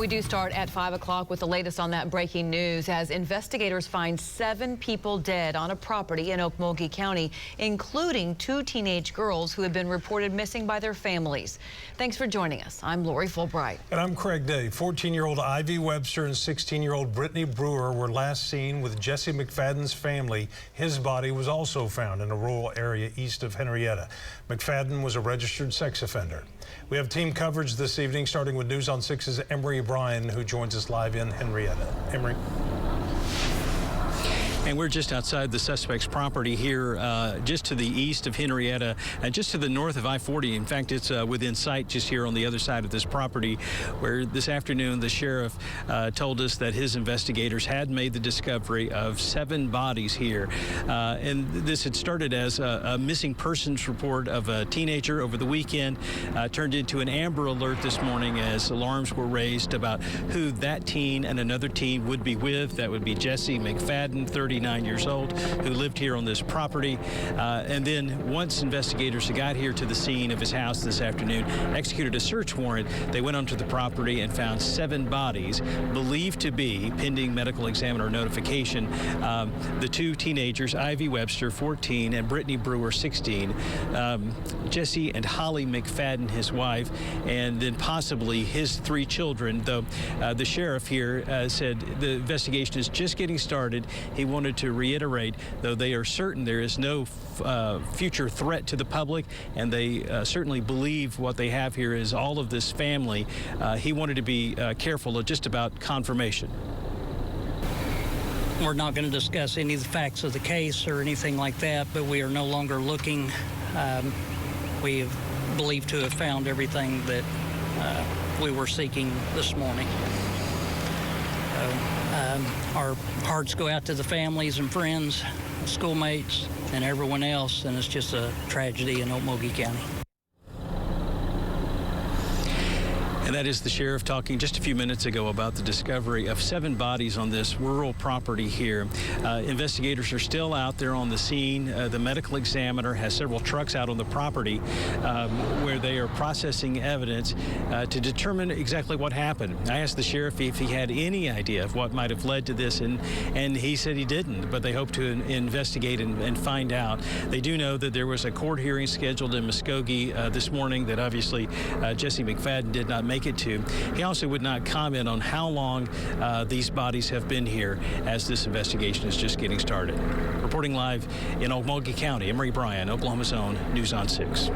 We do start at 5 o'clock with the latest on that breaking news as investigators find 7 people dead on a property in Okmulgee County, including 2 teenage girls who have been reported missing by their families. Thanks for joining us. I'm Lori Fulbright. And I'm Craig Day. 14-year-old Ivy Webster and 16-year-old Brittany Brewer were last seen with Jesse McFadden's family. His body was also found in a rural area east of Henryetta. McFadden was a registered sex offender. We have team coverage this evening, starting with News on 6's Emery Bryan, who joins us live in Henryetta. Emery. And we're just outside the suspect's property here, just to the east of Henryetta and just to the north of I-40. In fact, it's within sight just here on the other side of this property, where this afternoon the sheriff told us that his investigators had made the discovery of 7 bodies here. And this had started as a missing persons report of a teenager over the weekend, turned into an Amber Alert this morning as alarms were raised about who that teen and another teen would be with. That would be Jesse McFadden, 39 years old, who lived here on this property. And then once investigators got here to the scene of his house this afternoon, executed a search warrant, they went onto the property and found 7 bodies believed to be, pending medical examiner notification, the 2 teenagers, Ivy Webster, 14, and Brittany Brewer, 16, Jesse and Holly McFadden, his wife, and then possibly his 3 children, though the sheriff here said the investigation is just getting started. He wanted to reiterate, though they are certain there is no future threat to the public, and they certainly believe what they have here is all of this family. He wanted to be careful of just about confirmation. We're not going to discuss any of the facts of the case or anything like that, but we are no longer looking. We believe to have found everything that we were seeking this morning. Our hearts go out to the families and friends, schoolmates, and everyone else, and it's just a tragedy in Okmulgee County. And that is the sheriff talking just a few minutes ago about the discovery of 7 bodies on this rural property here. Investigators are still out there on the scene. The medical examiner has several trucks out on the property where they are processing evidence to determine exactly what happened. I asked the sheriff if he had any idea of what might have led to this, and he said he didn't, but they hope to investigate and find out. They do know that there was a court hearing scheduled in Muskogee this morning that obviously Jesse McFadden did not make it to. He also would not comment on how long these bodies have been here, as this investigation is just getting started. Reporting live in Okmulgee County, Emery Bryan, Oklahoma's own News on 6.